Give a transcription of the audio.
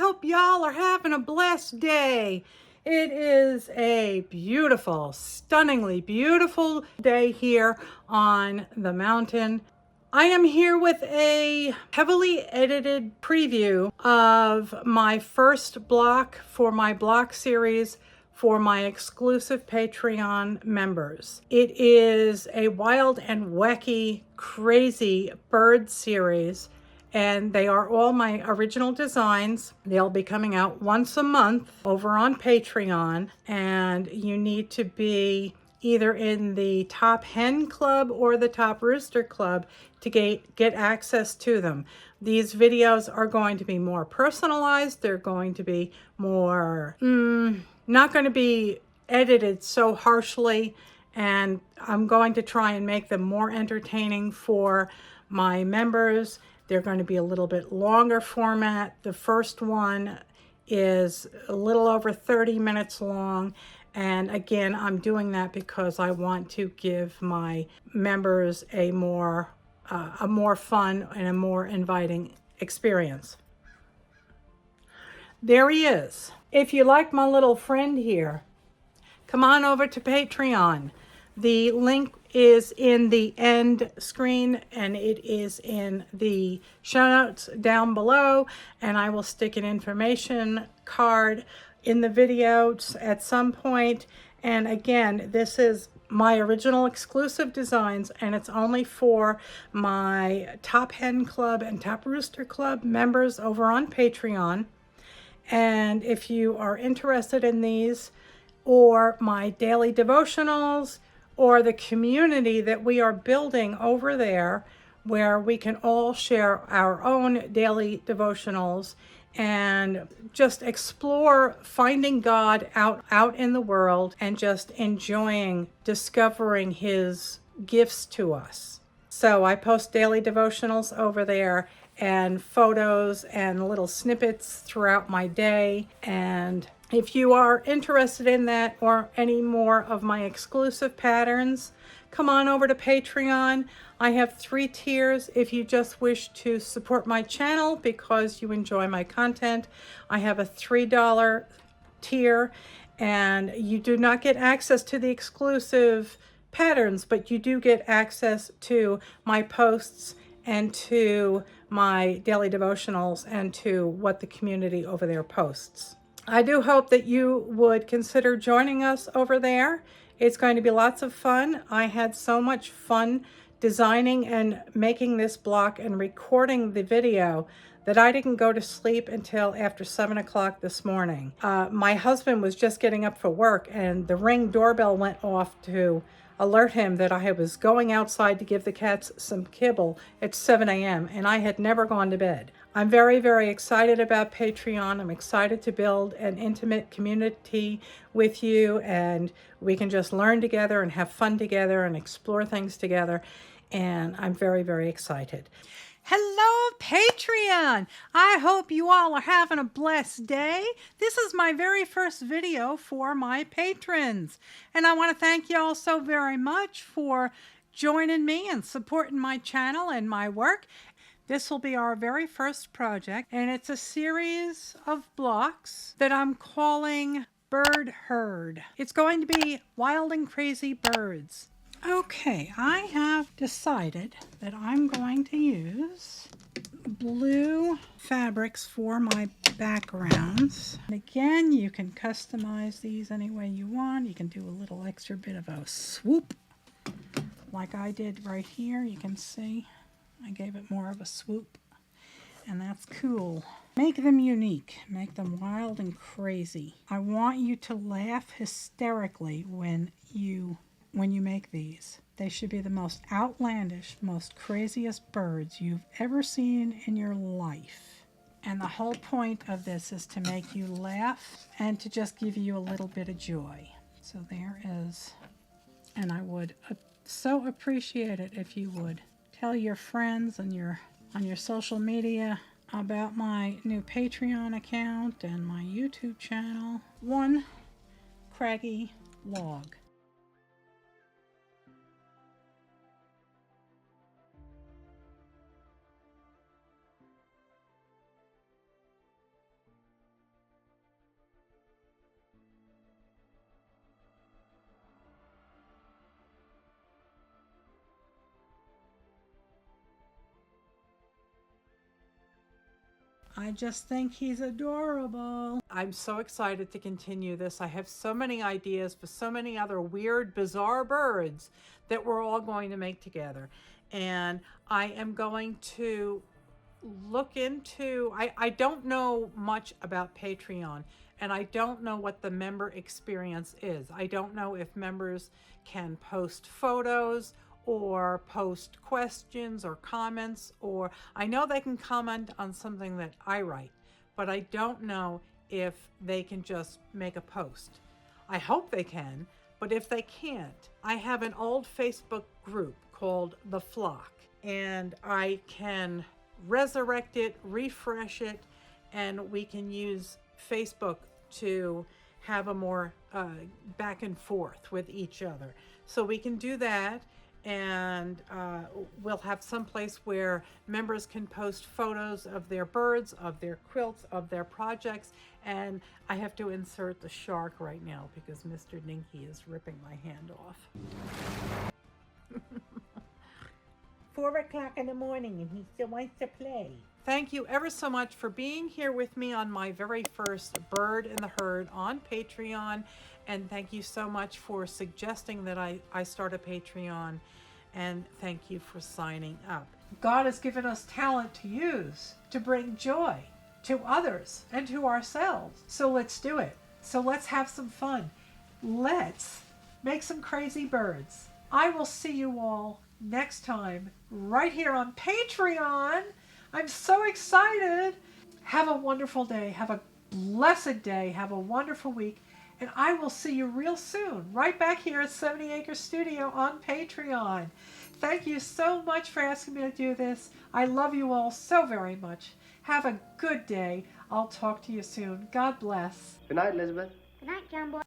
hope y'all are having a blessed day. It is a beautiful, stunningly beautiful day here on the mountain. I am here with a heavily edited preview of my first block for my block series for my exclusive Patreon members. It is a wild and wacky, crazy bird series, and they are all my original designs. They'll be coming out once a month over on Patreon, and you need to be either in the Top Hen Club or the Top Rooster Club to get access to them. These videos are going to be more personalized. They're going to be more, not going to be edited so harshly, and I'm going to try and make them more entertaining for my members. They're going to be a little bit longer format. The first one is a little over 30 minutes long. And again, I'm doing that because I want to give my members a more fun and a more inviting experience. There he is. If you like my little friend here, come on over to Patreon. The link is in the end screen, and it is in the show notes down below, and I will stick an information card in the video at some point. And again, this is my original exclusive designs, and it's only for my Top Hen Club and Top Rooster Club members over on Patreon. And if you are interested in these, or my daily devotionals, or the community that we are building over there, where we can all share our own daily devotionals and just explore finding God out in the world and just enjoying discovering his gifts to us. So I post daily devotionals over there, and photos and little snippets throughout my day. And if you are interested in that or any more of my exclusive patterns, come on over to Patreon. I have 3 tiers. If you just wish to support my channel because you enjoy my content, I have a $3 tier, and you do not get access to the exclusive patterns, but you do get access to my posts and to my daily devotionals and to what the community over there posts. I do hope that you would consider joining us over there. It's going to be lots of fun. I had so much fun designing and making this block and recording the video that I didn't go to sleep until after 7 o'clock this morning. My husband was just getting up for work, and the Ring doorbell went off to alert him that I was going outside to give the cats some kibble at 7 a.m. and I had never gone to bed. I'm very, very excited about Patreon. I'm excited to build an intimate community with you, and we can just learn together and have fun together and explore things together. And I'm very, very excited. Hello, Patreon! I hope you all are having a blessed day. This is my very first video for my patrons, and I want to thank you all so very much for joining me and supporting my channel and my work. This will be our very first project, and it's a series of blocks that I'm calling Bird Herd. It's going to be wild and crazy birds. Okay, I have decided that I'm going to use blue fabrics for my backgrounds. And again, you can customize these any way you want. You can do a little extra bit of a swoop like I did right here. You can see I gave it more of a swoop, and that's cool. Make them unique. Make them wild and crazy. I want you to laugh hysterically when you make these. They should be the most outlandish, most craziest birds you've ever seen in your life. And the whole point of this is to make you laugh and to just give you a little bit of joy. So there is, and I would so appreciate it if you would tell your friends and on your social media about my new Patreon account and my YouTube channel. One craggy log. I just think he's adorable. I'm so excited to continue this. I have so many ideas for so many other weird, bizarre birds that we're all going to make together. And I am going to look into, I don't know much about Patreon, and I don't know what the member experience is. I don't know if members can post photos or post questions or comments, or I know they can comment on something that I write, but I don't know if they can just make a post. I hope they can, but if they can't, I have an old Facebook group called The Flock, and I can resurrect it, refresh it, and we can use Facebook to have a more back and forth with each other. So we can do that, and we'll have some place where members can post photos of their birds, of their quilts, of their projects. And I have to insert the shark right now because Mr. Ninky is ripping my hand off. 4 o'clock in the morning and he still wants to play. Thank you ever so much for being here with me on my very first Bird in the Herd on Patreon. And thank you so much for suggesting that I start a Patreon. And thank you for signing up. God has given us talent to use to bring joy to others and to ourselves. So let's do it. So let's have some fun. Let's make some crazy birds. I will see you all next time right here on Patreon. I'm so excited. Have a wonderful day. Have a blessed day. Have a wonderful week. And I will see you real soon right back here at 70 Acre Studio on Patreon. Thank you so much for asking me to do this. I love you all so very much. Have a good day. I'll talk to you soon. God bless. Good night, Elizabeth. Good night, John Boy.